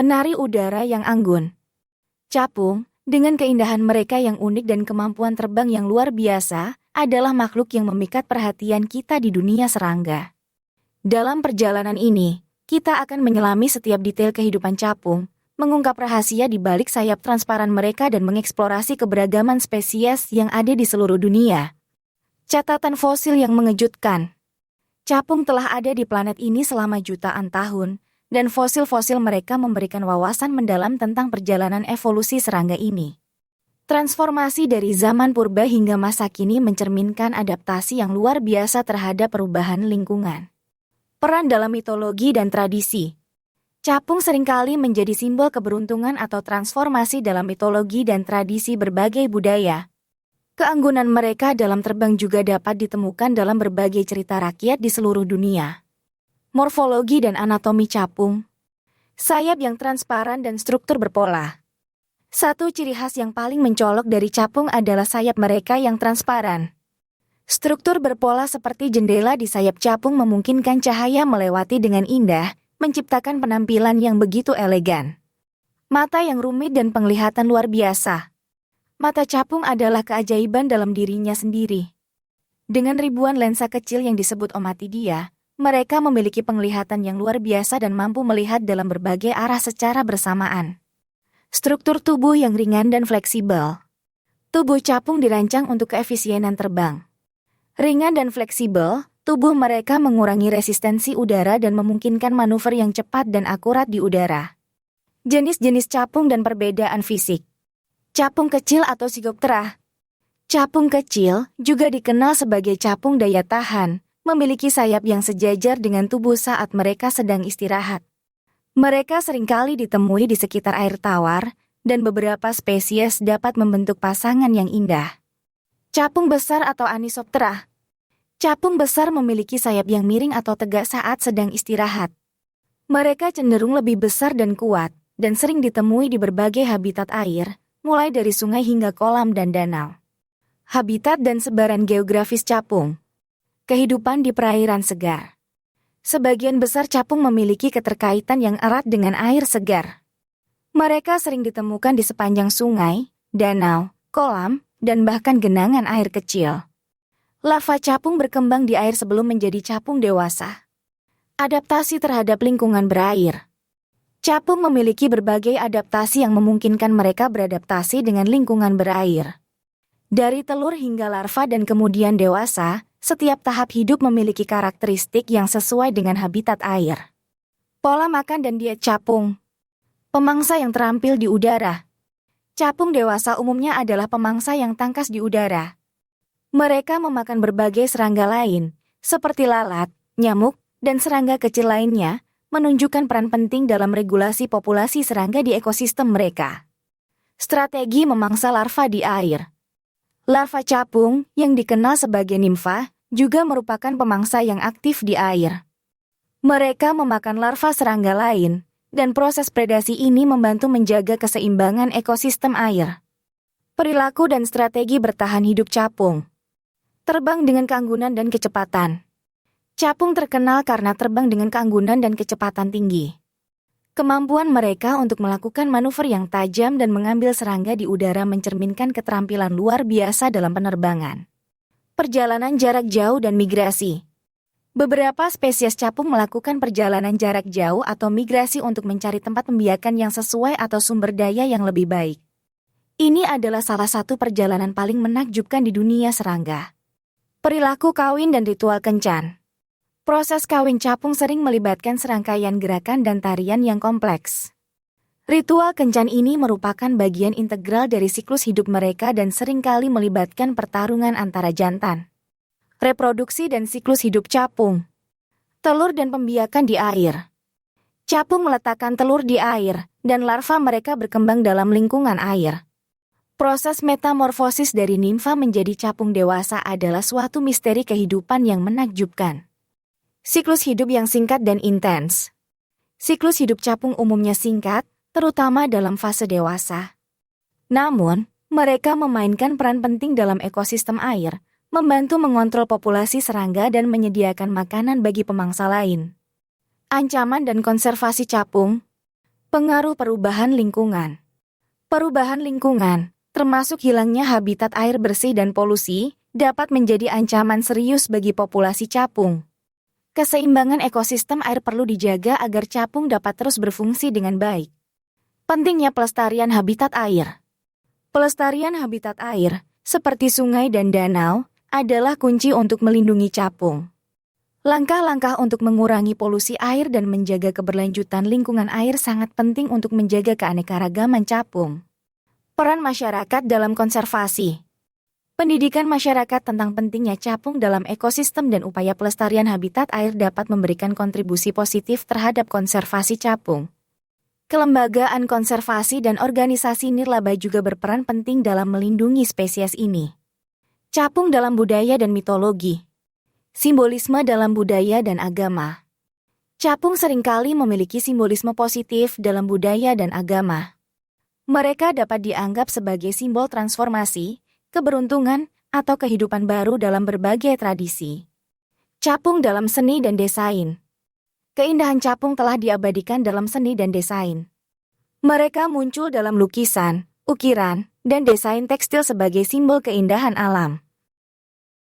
Penari udara yang anggun. Capung, dengan keindahan mereka yang unik dan kemampuan terbang yang luar biasa, adalah makhluk yang memikat perhatian kita di dunia serangga. Dalam perjalanan ini, kita akan menyelami setiap detail kehidupan capung, mengungkap rahasia di balik sayap transparan mereka dan mengeksplorasi keberagaman spesies yang ada di seluruh dunia. Catatan fosil yang mengejutkan. Capung telah ada di planet ini selama jutaan tahun, dan fosil-fosil mereka memberikan wawasan mendalam tentang perjalanan evolusi serangga ini. Transformasi dari zaman purba hingga masa kini mencerminkan adaptasi yang luar biasa terhadap perubahan lingkungan. Peran dalam mitologi dan tradisi. Capung seringkali menjadi simbol keberuntungan atau transformasi dalam mitologi dan tradisi berbagai budaya. Keanggunan mereka dalam terbang juga dapat ditemukan dalam berbagai cerita rakyat di seluruh dunia. Morfologi dan anatomi capung. Sayap yang transparan dan struktur berpola. Satu ciri khas yang paling mencolok dari capung adalah sayap mereka yang transparan. Struktur berpola seperti jendela di sayap capung memungkinkan cahaya melewati dengan indah, menciptakan penampilan yang begitu elegan. Mata yang rumit dan penglihatan luar biasa. Mata capung adalah keajaiban dalam dirinya sendiri. Dengan ribuan lensa kecil yang disebut omatidia, mereka memiliki penglihatan yang luar biasa dan mampu melihat dalam berbagai arah secara bersamaan. Struktur tubuh yang ringan dan fleksibel. Tubuh capung dirancang untuk keefisienan terbang. Ringan dan fleksibel, tubuh mereka mengurangi resistensi udara dan memungkinkan manuver yang cepat dan akurat di udara. Jenis-jenis capung dan perbedaan fisik. Capung kecil atau Sigoptera. Capung kecil juga dikenal sebagai capung daya tahan, memiliki sayap yang sejajar dengan tubuh saat mereka sedang istirahat. Mereka seringkali ditemui di sekitar air tawar, dan beberapa spesies dapat membentuk pasangan yang indah. Capung besar atau Anisoptera. Capung besar memiliki sayap yang miring atau tegak saat sedang istirahat. Mereka cenderung lebih besar dan kuat, dan sering ditemui di berbagai habitat air, mulai dari sungai hingga kolam dan danau. Habitat dan sebaran geografis capung. Kehidupan di perairan segar. Sebagian besar capung memiliki keterkaitan yang erat dengan air segar. Mereka sering ditemukan di sepanjang sungai, danau, kolam, dan bahkan genangan air kecil. Larva capung berkembang di air sebelum menjadi capung dewasa. Adaptasi terhadap lingkungan berair. Capung memiliki berbagai adaptasi yang memungkinkan mereka beradaptasi dengan lingkungan berair. Dari telur hingga larva dan kemudian dewasa, setiap tahap hidup memiliki karakteristik yang sesuai dengan habitat air. Pola makan dan diet capung. Pemangsa yang terampil di udara. Capung dewasa umumnya adalah pemangsa yang tangkas di udara. Mereka memakan berbagai serangga lain, seperti lalat, nyamuk, dan serangga kecil lainnya, menunjukkan peran penting dalam regulasi populasi serangga di ekosistem mereka. Strategi memangsa larva di air. Larva capung, yang dikenal sebagai nimfa, juga merupakan pemangsa yang aktif di air. Mereka memakan larva serangga lain, dan proses predasi ini membantu menjaga keseimbangan ekosistem air. Perilaku dan strategi bertahan hidup capung. Terbang dengan keanggunan dan kecepatan. Capung terkenal karena terbang dengan keanggunan dan kecepatan tinggi. Kemampuan mereka untuk melakukan manuver yang tajam dan mengambil serangga di udara mencerminkan keterampilan luar biasa dalam penerbangan. Perjalanan jarak jauh dan migrasi. Beberapa spesies capung melakukan perjalanan jarak jauh atau migrasi untuk mencari tempat pembiakan yang sesuai atau sumber daya yang lebih baik. Ini adalah salah satu perjalanan paling menakjubkan di dunia serangga. Perilaku kawin dan ritual kencan. Proses kawin capung sering melibatkan serangkaian gerakan dan tarian yang kompleks. Ritual kencan ini merupakan bagian integral dari siklus hidup mereka dan seringkali melibatkan pertarungan antara jantan. Reproduksi dan siklus hidup capung. Telur dan pembiakan di air. Capung meletakkan telur di air, dan larva mereka berkembang dalam lingkungan air. Proses metamorfosis dari nimfa menjadi capung dewasa adalah suatu misteri kehidupan yang menakjubkan. Siklus hidup yang singkat dan intens. Siklus hidup capung umumnya singkat, terutama dalam fase dewasa. Namun, mereka memainkan peran penting dalam ekosistem air, membantu mengontrol populasi serangga dan menyediakan makanan bagi pemangsa lain. Ancaman dan konservasi capung. Pengaruh perubahan lingkungan. Perubahan lingkungan, termasuk hilangnya habitat air bersih dan polusi, dapat menjadi ancaman serius bagi populasi capung. Keseimbangan ekosistem air perlu dijaga agar capung dapat terus berfungsi dengan baik. Pentingnya pelestarian habitat air. Pelestarian habitat air, seperti sungai dan danau, adalah kunci untuk melindungi capung. Langkah-langkah untuk mengurangi polusi air dan menjaga keberlanjutan lingkungan air sangat penting untuk menjaga keanekaragaman capung. Peran masyarakat dalam konservasi. Pendidikan masyarakat tentang pentingnya capung dalam ekosistem dan upaya pelestarian habitat air dapat memberikan kontribusi positif terhadap konservasi capung. Kelembagaan konservasi dan organisasi nirlaba juga berperan penting dalam melindungi spesies ini. Capung dalam budaya dan mitologi. Simbolisme dalam budaya dan agama. Capung seringkali memiliki simbolisme positif dalam budaya dan agama. Mereka dapat dianggap sebagai simbol transformasi, keberuntungan, atau kehidupan baru dalam berbagai tradisi. Capung dalam seni dan desain. Keindahan capung telah diabadikan dalam seni dan desain. Mereka muncul dalam lukisan, ukiran, dan desain tekstil sebagai simbol keindahan alam.